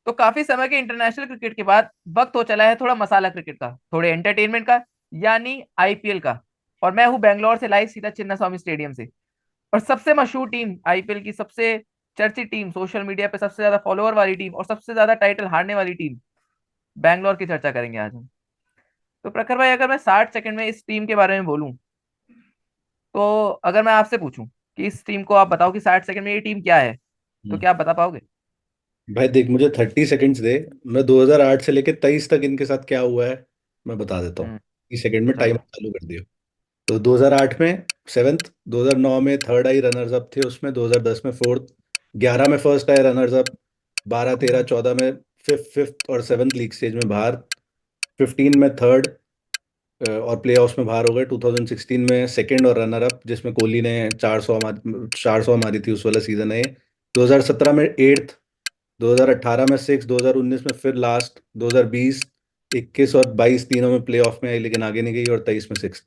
तो काफी समय के इंटरनेशनल क्रिकेट के बाद वक्त हो चला है थोड़ा मसाला क्रिकेट का, थोड़े एंटरटेनमेंट का, यानी आईपीएल का। और मैं हूँ बेंगलोर से लाइव, सीधा चिन्ना स्वामी स्टेडियम से। और सबसे मशहूर टीम, आईपीएल की सबसे चर्चित टीम, सोशल मीडिया पे सबसे ज्यादा फॉलोअर वाली टीम और सबसे ज्यादा टाइटल हारने वाली टीम, बैंगलोर की चर्चा करेंगे आज हम। तो प्रखर भाई, अगर मैं 60 सेकंड में इस टीम के बारे में बोलूं, तो अगर मैं आपसे पूछूं कि इस टीम को आप बताओ कि 60 सेकंड में ये टीम क्या है, तो हम्म। क्या आप बता पाओगे? भाई देख, मुझे 30 सेकेंड्स दे। मैं 2008 से लेकर 23 तक इनके साथ क्या हुआ है मैं बता देता हूँ। हम्म। 30 सेकेंड में टाइमर चलो। चालू कर दियो। तो 2008 में सेवेंथ, 2009 में थर्ड आई रनर्स अप थे उसमें, 2010 में फोर्थ, 11 में फर्स्ट आए रनर्स अप, 12 13 14 में फिफ्थ फिफ्थ और सेवन्थ लीग स्टेज में बाहर, 15 में थर्ड और प्लेऑफ्स में बाहर हो गए, 2016 में सेकंड और रनर अप जिसमें कोहली ने 400 मारी थी उस वाला सीजन है। 2017 में एट्थ, 2018 में सिक्स, 2019 में फिर लास्ट, 2020, 21 और 22 तीनों में प्लेऑफ में आई लेकिन आगे नहीं गई, और 23 में सिक्स।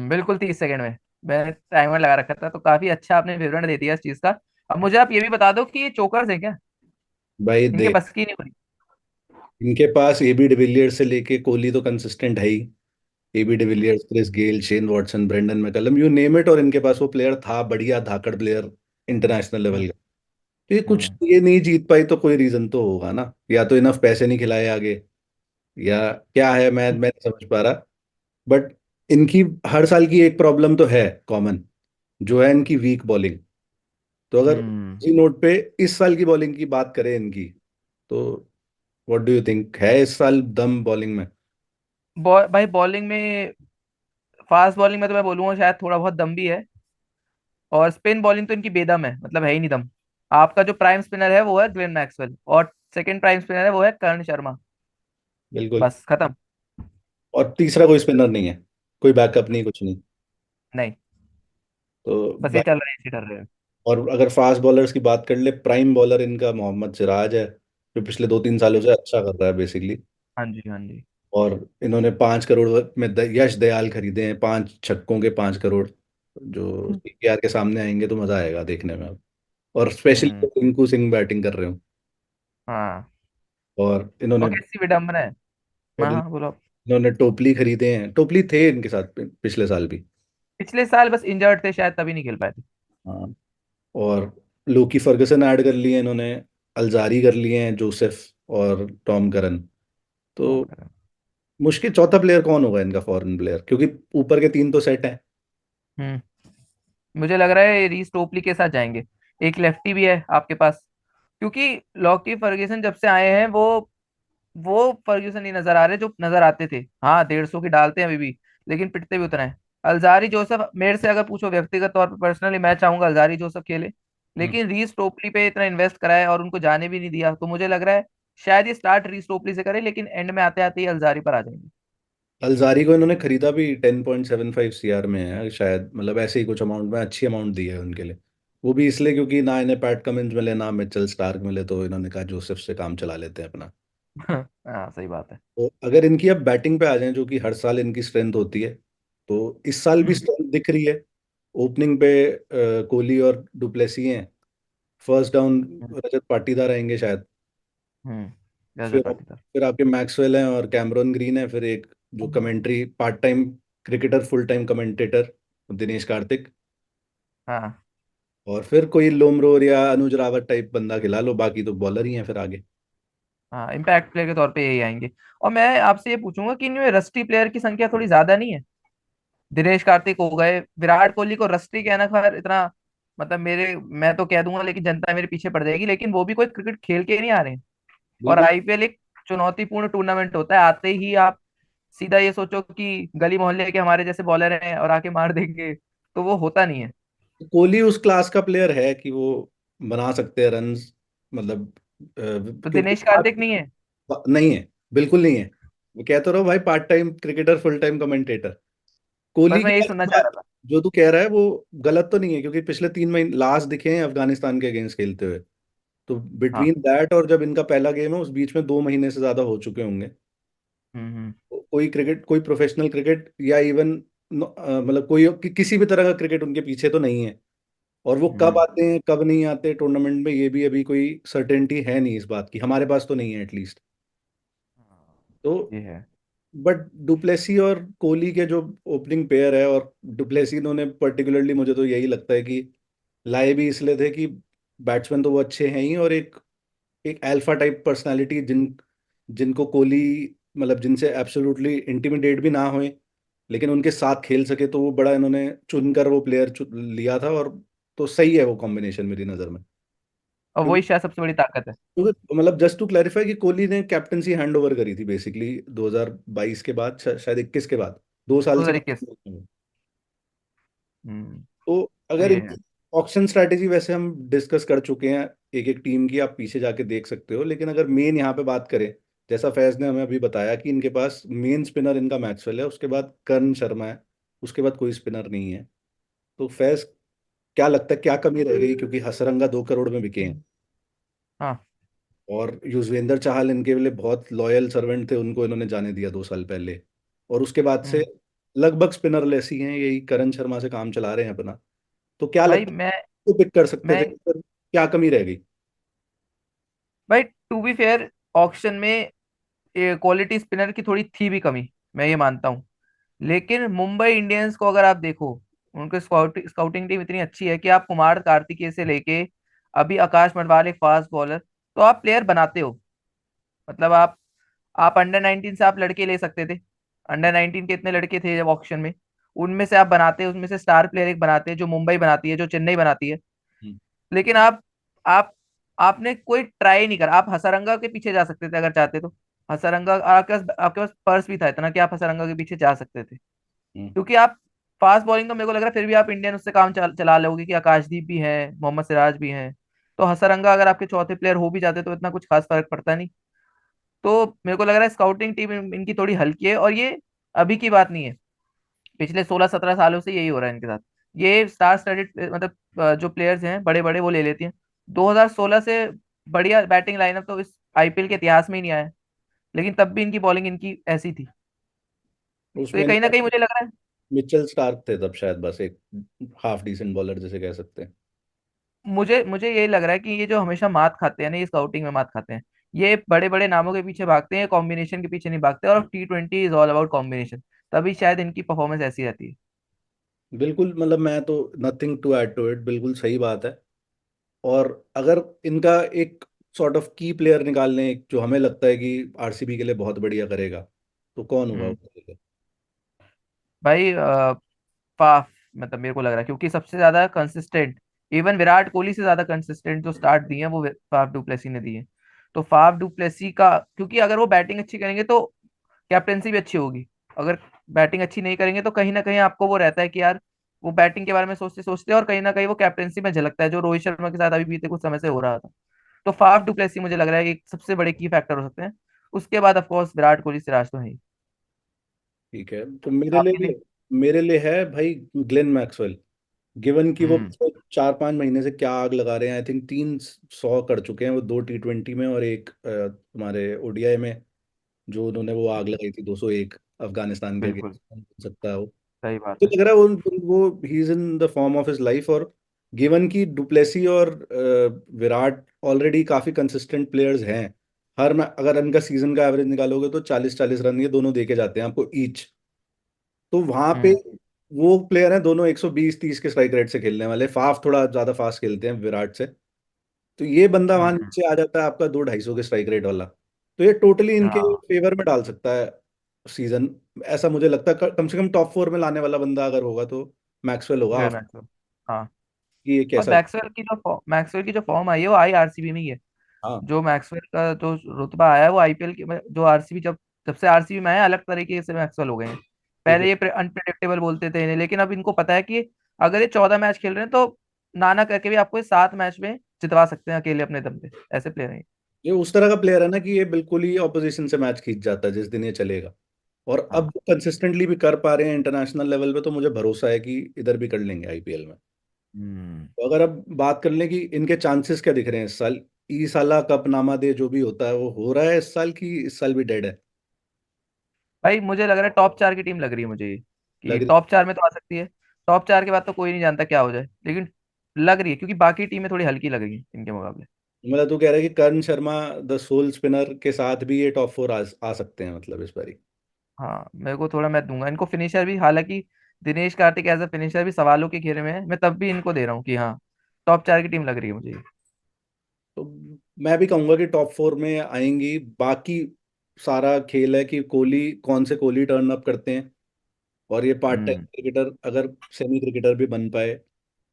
बिल्कुल 30 सेकंड में मैंने टाइमर लगा रखा था, तो काफी अच्छा आपने विवरण दे दिया इस चीज का। अब मुझे आप ये भी बता दो कि ये चोकर्स हैं क्या? भाई इनके देख, बस की नहीं हो रही? इनके पास एबी डिविलियर्स से लेके कोहली तो कंसिस्टेंट है ही। AB de Villiers, Chris Gayle, Shane Watson, Brendon McCullum, you name it, और इनके पास वो प्लेयर था, बढ़िया धाकड़ प्लेयर, इंटरनेशनल हम्म। लेवल का। तो ये कुछ हम्म। ये नहीं जीत पाई तो कोई रीजन तो होगा ना, या तो इनफ पैसे नहीं खिलाए आगे, या क्या है, मैं नहीं समझ पा रहा। बट इनकी हर साल की एक प्रॉब्लम तो है कॉमन, जो है इनकी वीक बॉलिंग। तो अगर हम्म। इसी नोट पे इस साल की बॉलिंग की बात करें इनकी, तो व्हाट डू यू थिंक, है इस साल दम बॉलिंग में? भाई बॉलिंग में, फास्ट बॉलिंग में तो मैं बोलूंगा शायद थोड़ा बहुत दम भी है। और स्पिन बॉलिंग तो इनकी बेदम है, मतलब है ही नहीं दम। आपका जो प्राइम स्पिनर है वो है ग्लेन मैक्सवेल, और सेकंड प्राइम स्पिनर है वो है कर्ण शर्मा। बिल्कुल। बस खत्म। और तीसरा कोई स्पिनर नहीं है, कोई बैकअप नहीं, कुछ नहीं। नहीं, तो बस ये भाई, चल रहा है, इसी डर रहे हैं। और अगर फास्ट बॉलर्स की बात कर ले, प्राइम बॉलर इनका मोहम्मद सिराज है, जो पिछले 2 3 सालों से अच्छा कर रहा है बेसिकली। हाँ जी, हाँ जी। और इन्होंने 5 करोड़ में यश दयाल खरीदे हैं, 5 छक्कों के 5 करोड़, जो केकेआर के सामने आएंगे तो मजा आएगा देखने में अब। और स्पेशली हम्म। रिंकू सिंह बैटिंग कर रहे हो। हाँ। और इन्होंने और कैसी विडम्बना है। और हाँ हाँ, बोलो। इन्होंने टोपली खरीदे हैं, टोपली थे इनके साथ पिछले साल भी। पिछले साल बस इंजर्ड थे शायद, तभी नहीं खेल पाए थे। हाँ। और लोकी फर्गसन ऐड कर लिए इन्होंने, अल्जारी कर लिए हैं, जोसेफ और टॉम करन। तो कौन करें। मुश्किल चौथा प्लेयर कौन होगा इनका, फॉरेन प्लेयर, क्योंकि ऊपर के तीन तो सेट हैं। हम्म। मुझे लग रहा है रीस टोपली के साथ जाएंगे। एक लेफ्टी भी है आपके पास, क्योंकि लॉकी फर्ग्यूसन जब से आए हैं वो फर्ग्यूसन नहीं नजर आ रहे जो नजर आते थे। हाँ, 150 की डालते हैं अभी भी, लेकिन पिटते भी उतना है। अल्जारी जोसेफ, मेरे से अगर पूछो व्यक्तिगत तौर पर, पर्सनली मैं चाहूंगा अल्जारी जोसेफ खेले। हम्म। लेकिन रीस टोपली पे इतना इन्वेस्ट करा है और उनको जाने भी नहीं दिया, तो मुझे लग रहा है शायद ये स्टार्ट रीस टोपली से करे, लेकिन एंड में आते आते ही अल्जारी पर आ जाएंगे। अल्जारी को इन्होंने खरीदा भी 10.75 CR में है शायद, मतलब ऐसे ही कुछ अमाउंट में, अच्छी अमाउंट दी है उनके लिए। वो भी इसलिए क्योंकि ना इन्हें पैट कमिंस मिले ना मिचेल स्टार्क मिले, तो इन्होंने कहा जोसेफ से काम चला लेते हैं अपना। हाँ, सही बात है। तो अगर इनकी अब बैटिंग पे आ जाए, जो कि हर साल इनकी स्ट्रेंथ होती है, तो इस साल भी हम्म। स्ट्रेंथ दिख रही है। ओपनिंग पे कोहली और डुप्लेसी हैं। फर्स्ट डाउन रजत पाटीदार रहेंगे शायद। रजत फिर पाटीदार। फिर आपके मैक्सवेल हैं और कैमरन ग्रीन है, फिर एक जो commentary part time cricketer, full time commentator, Dinesh Karthik. हाँ और फिर कोई लोमरोर या अनुज रावत टाइप बंदा खिला लो, बाकी तो बॉलर ही हैं फिर आगे। हाँ, इम्पैक्ट प्लेयर के तौर पे यही आएंगे। और मैं आपसे ये पूछूंगा कि इनमें रस्टी प्लेयर की संख्या थोड़ी ज्यादा नहीं है? दिनेश कार्तिक हो गए, विराट कोहली को रस्टी कहना खैर इतना, मतलब मेरे, मैं तो कह दूंगा लेकिन जनता मेरे पीछे पड़ जाएगी, लेकिन वो भी कोई क्रिकेट खेल के नहीं आ रहे हैं। और बिल्कुल। आईपीएल एक चुनौतीपूर्ण टूर्नामेंट होता है, आते ही आप सीधा ये सोचो कि गली मोहल्ले के हमारे जैसे बॉलर हैं और आके मार देंगे, तो वो होता नहीं है। कोहली उस क्लास का प्लेयर है कि वो बना सकते हैं रन्स, मतलब तो क्योंकि दिनेश कार्तिक नहीं है? नहीं है, बिल्कुल नहीं है। मैं कहता रहा भाई, part time cricketer, full time commentator. बस कोहली मैं की यही सुनना चाह बात, रहा था। जो तू कह रहा है वो गलत तो नहीं है, क्योंकि पिछले 3 महीने लास्ट दिखे हैं अफगानिस्तान के अगेंस्ट खेलते हुए। तो हाँ। बिटवीन दैट और जब इनका पहला गेम है, उस बीच में 2 महीने से ज्यादा हो चुके होंगे। हम्म। कोई क्रिकेट, कोई प्रोफेशनल क्रिकेट या इवन मतलब कोई किसी भी तरह का क्रिकेट उनके पीछे तो नहीं है। और वो कब हम्म। आते हैं कब नहीं आते टूर्नामेंट में, ये भी अभी कोई सर्टेनिटी है नहीं इस बात की, हमारे पास तो नहीं है एटलीस्ट। तो ये है। बट डुप्लेसी और कोहली के जो ओपनिंग पेयर है, और डुप्लेसी इन्होंने पर्टिकुलरली, मुझे तो यही लगता है कि लाए भी इसलिए थे कि बैट्समैन तो वो अच्छे हैं ही, और एक एक अल्फा टाइप पर्सनालिटी जिनको कोहली मतलब जिनसे एब्सोल्युटली इंटिमिडेट भी ना होए, लेकिन उनके साथ खेल सके, तो वो बड़ा इन्होंने चुनकर वो प्लेयर लिया था। और तो सही है वो कॉम्बिनेशन मेरी नज़र में। और क्योंकि वही शायद सबसे बड़ी ताकत है। मतलब जस्ट टू क्लैरिफाई कि कोहली ने कैप्टनसी हैंड ओवर करी थी बेसिकली 2022 के बाद, शायद 21 के बाद, 2 साल के 2021। बाद। हम्म। तो तो अगर ये इनकी है। ऑक्शन स्ट्रैटेजी वैसे हम डिस्कस कर चुके हैं, एक एक टीम की आप पीछे जाके देख सकते हो, लेकिन अगर मेन यहाँ पे बात करें, जैसा फैज ने हमें अभी बताया कि इनके पास मेन स्पिनर इनका मैक्सवेल है, उसके बाद कर्ण शर्मा है, उसके बाद कोई स्पिनर नहीं है। तो फैज, क्या लगता है क्या कमी रह गई, क्योंकि हसरंगा 2 करोड़ में बिके हैं, हाँ। और युजवेंद्र चाहल इनके लिए बहुत लॉयल सर्वेंट थे, उनको इन्होंने जाने दिया 2 साल पहले, और उसके बाद से हम्म। लगभग स्पिनरलेस ही हैं, यही करण शर्मा से काम चला रहे हैं अपना। तो क्या भाई लगता है मैं को पिक कर सकते मैं थे, पर क्या कमी रह गई? भाई टू बी फेयर, ऑक्शन में क्वालिटी स्पिनर की थोड़ी थी भी कमी, मैं ये मानता हूँ। लेकिन मुंबई इंडियंस को अगर आप देखो, उनके स्काउटिंग टीम इतनी अच्छी है कि आप कुमार कार्तिकेय से लेके अभी आकाश मडवाल एक फास्ट बॉलर, तो आप प्लेयर बनाते हो। मतलब आप अंडर 19 से आप लड़के ले सकते थे। अंडर 19 के इतने लड़के थे जब ऑक्शन में, उनमें से आप बनाते, उसमें से स्टार प्लेयर एक बनाते, जो मुंबई बनाती है, जो चेन्नई बनाती है। हम्म। लेकिन आप आपने कोई ट्राई नहीं करा। आप हसारंगा के पीछे जा सकते थे अगर चाहते तो। हसारंगा आपके पास पर्स भी था इतना कि आप हसारंगा के पीछे जा सकते थे। हम्म। क्योंकि आप फास्ट बॉलिंग तो मेरे को लग रहा है फिर भी आप इंडियन उससे काम चला लोगे कि आकाशदीप भी है, मोहम्मद सिराज भी हैं। तो हसरंगा अगर आपके चौथे प्लेयर हो भी जाते तो इतना कुछ खास फर्क पड़ता नहीं। तो मेरे को लग रहा है स्काउटिंग टीम इनकी थोड़ी हल्की है, और ये अभी की बात नहीं है, पिछले 16-17 सालों से यही हो रहा है इनके साथ। ये स्टार स्टडीड मतलब जो प्लेयर्स हैं बड़े बड़े वो ले लेती हैं। 2016 से बढ़िया बैटिंग लाइनअप तो इस आईपीएल के इतिहास में ही नहीं आया है। लेकिन तब भी इनकी बॉलिंग इनकी ऐसी थी। तो ये उसमें कहीं ना इनका कहीं मुझे लग रहा है, मिचेल स्टार्क थे तब शायद, बस एक हाफ डिसेंट बॉलर जिसे कह सकते हैं। मुझे मुझे यही लग रहा है कि ये जो हमेशा मात खाते हैं ना, ये स्काउटिंग में मात खाते हैं। ये बड़े बड़े नामों के पीछे भागते हैं, कॉम्बिनेशन के पीछे नहीं भागते, और T20 is all about combination. तभी शायद इनकी परफॉर्मेंस ऐसी रहती है। बिल्कुल, मतलब मैं तो nothing to add to it, बिल्कुल सही बात है। और अगर इनका एक सॉर्ट ऑफ की प्लेयर निकाल लें, एक जो हमें लगता है कि आरसीबी के लिए बहुत बढ़िया करेगा, तो कौन होगा हम्म। उसके लिए? भाई फाफ, मतलब मेरे को लग रहा है क्योंकि सबसे ज्यादा कंसिस्टेंट, इवन विराट कोहली से ज्यादा कंसिस्टेंट जो स्टार्ट दिए हैं वो फाफ डुप्लेसी ने दिए हैं। तो फाफ डुप्लेसी का, क्योंकि अगर वो बैटिंग अच्छी करेंगे तो कैप्टेंसी भी अच्छी होगी। अगर बैटिंग अच्छी नहीं करेंगे तो कहीं ना कहीं आपको वो रहता है कि यार, वो बैटिंग के बारे में सोचते सोचते और कहीं ना कहीं वो कैप्टेंसी में झलकता है, जो रोहित शर्मा के साथ अभी बीते कुछ समय से हो रहा था। तो फाफ डुप्लेसी मुझे लग रहा है एक सबसे बड़े की फैक्टर हो सकते हैं। उसके बाद ऑफ कोर्स विराट कोहली, सिराज तो है ही। ठीक है, तो मेरे लिए आपके लिए? मेरे लिए है भाई ग्लेन मैक्सवेल। गिवन कि वो हम्म। पिछले 4-5 महीने से क्या आग लगा रहे हैं, आई थिंक 300 कर चुके हैं वो, 2 T20 में और एक तुम्हारे ओडीआई में, जो उन्होंने वो आग लगाई थी 201 अफगानिस्तान के बिल्कुल अगेंस्ट, हो सकता है वो। सही तो बात है। लग रहा है वो he is in the form of his life. और गिवन की डुप्लेसी और विराट ऑलरेडी काफी कंसिस्टेंट प्लेयर्स हैं, हर में अगर इनका सीजन का एवरेज निकालोगे तो 40-40 रन ये दोनों देके जाते हैं आपको ईच। तो वहां पे हम्म। वो प्लेयर हैं दोनों 120-30 के स्ट्राइक रेट से खेलने वाले, फाफ थोड़ा ज्यादा फास्ट खेलते हैं विराट से। तो ये बंदा वहां हम्म। नीचे आ जाता है आपका 200-250 के स्ट्राइक रेट वाला, तो ये टोटली इनके हाँ। फेवर में डाल सकता है सीजन। ऐसा मुझे लगता है कम से कम टॉप 4 में लाने वाला बंदा अगर होगा तो मैक्सवेल होगा, ग्लेन आफ्टर मैक्सवेल। हाँ। कि ये और कैसा। मैक्सवेल की जो फॉर्म आई है वो आई आरसीबी में ही है। हाँ। जो मैक्सवेल का जो रुतबा आया है वो आईपीएल के जो आरसीबी, जब जब से आरसीबी में आया अलग तरीके से मैक्सवेल हो गए हैं। ठीक पहले है। ये अनप्रिडिक्टेबल बोलते थे इन्हें, लेकिन अब इनको पता है कि अगर ये 14 मैच खेल रहे हैं तो नाना करके भी आपको ये 7 मैच में जितवा सकते हैं अकेले अपने दम पे। ऐसे प्लेयर हैं ये। ये उस तरह का प्लेयर है ना कि ये बिल्कुल ही ऑपोजिशन से मैच खींच जाता है जिस दिन ये चलेगा। और अब हाँ। कंसिस्टेंटली भी कर पा रहे हैं इंटरनेशनल लेवल पे, तो मुझे भरोसा है कि इधर भी कर लेंगे आईपीएल में। हम्म। तो अगर अब बात कर लें कि इनके चांसेस क्या दिख रहे हैं इस साल, ई साला कप नामा दे जो भी होता है वो हो रहा है इस साल, की इस साल भी डेड है? भाई मुझे लग रहा है टॉप 4 की टीम लग रही है मुझे ये, कि लग रही। टॉप 4 में तो आ सकती है। टॉप 4 के बाद तो कोई नहीं जानता क्या हो जाए, लेकिन लग रही है, क्योंकि बाकी टीमें थोड़ी हल्की लग रही है इनके मुकाबले। मतलब तू कह रहा है कि कर्ण शर्मा द सोल स्पिनर के साथ भी ये टॉप फोर आ सकते हैं मतलब इस बारी। हाँ मेरे को थोड़ा, मैं दूंगा इनको फिनिशर भी, हालांकि Dinesh Karthik as a finisher भी सवालों के घेरे में है, मैं तब भी इनको दे रहा हूँ कि हाँ, टॉप 4 की टीम लग रही है मुझे ये। तो मैं भी कहूंगा कि टॉप फोर में आएंगी। बाकी सारा खेल है कि कोहली कौन से कोहली टर्न अप करते हैं, और ये पार्ट टाइम हम्म। क्रिकेटर अगर सेमी क्रिकेटर भी बन पाए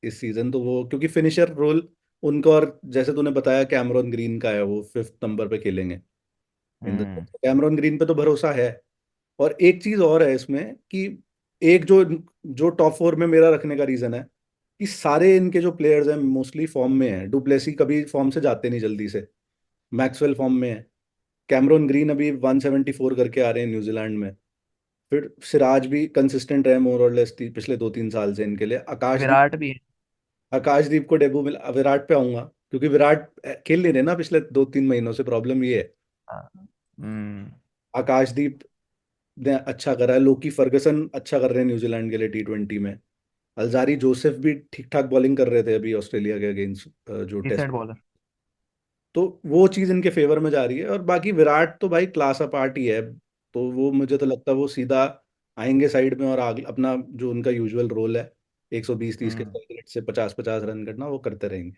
इस सीजन, तो वो क्योंकि फिनिशर रोल उनका, और जैसे तूने बताया कैमरॉन ग्रीन का है, वो 5th नंबर पे खेलेंगे in the, hmm. Cameron green पे तो भरोसा है। और एक चीज और है इसमें कि एक जो जो टॉप फोर में मेरा रखने का रीजन है कि सारे इनके जो प्लेयर्स हैं मोस्टली फॉर्म में हैं। डुप्लेसी कभी फॉर्म से जाते नहीं जल्दी से, मैक्सवेल फॉर्म में है, कैमरॉन ग्रीन अभी 174 करके आ रहे हैं न्यूजीलैंड में, फिर सिराज भी कंसिस्टेंट रहे मोर और लेस पिछले 2-3 साल से इनके लिए। आकाशदीप, विराट भी है। आकाशदीप को डेब्यू मिला। विराट पे आऊंगा क्योंकि विराट खेल नहीं रहे ना पिछले 2-3 महीनों से, प्रॉब्लम ये है। हाँ। हम्म। आकाशदीप ने अच्छा करा है, लोकी फर्गसन अच्छा कर रहे हैं न्यूजीलैंड के लिए T20 में। अलजारी जोसेफ भी ठीक ठाक बॉलिंग कर रहे थे अभी ऑस्ट्रेलिया के अगेंस्ट जो टेस्ट। Decent bowler. तो वो चीज़ इनके फेवर में जा रही है। और बाकी विराट तो भाई क्लास अपार्ट ही है, तो वो मुझे तो लगता है वो सीधा आएंगे साइड में और आगे अपना जो उनका यूजुअल रोल है 120-30 के हम्म। टारगेट से 50-50 रन करना, वो करते रहेंगे।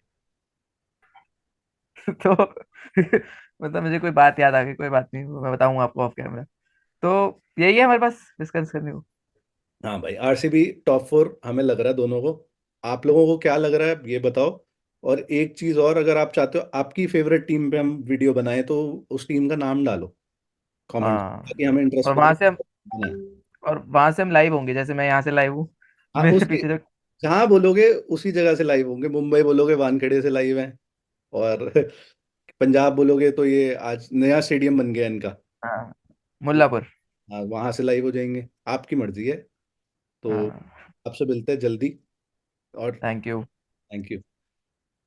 तो मतलब मुझे कोई बात याद आ गई, कोई बात नहीं, वो मैं बताऊंगा आपको ऑफ कैमरा। तो यही है हमारे पास डिस्कस करने को। हाँ भाई, आरसीबी टॉप फोर हमें लग रहा है दोनों को। आप लोगों को क्या लग रहा है ये बताओ। और एक चीज़ और, अगर आप चाहते हो आपकी फेवरेट टीम पे हम वीडियो बनाएं तो उस टीम का नाम डालो कमेंट, हाँ, ताकि हमें इंटरेस्ट और पता वहां से हम है। और वहां से हम लाइव होंगे, जैसे मैं यहाँ से लाइव हूँ। हाँ, मेरे उसके पीछे जो। जहाँ बोलोगे उसी जगह से लाइव होंगे। मुंबई बोलोगे वानखेड़े से लाइव है, और पंजाब बोलोगे तो ये आज नया स्टेडियम बन गया इनका, हाँ, मुल्लापुर। हाँ वहां से लाइव हो जाएंगे। आपकी मर्जी है। तो हाँ। आपसे मिलते हैं जल्दी। और थैंक यू। Thank you.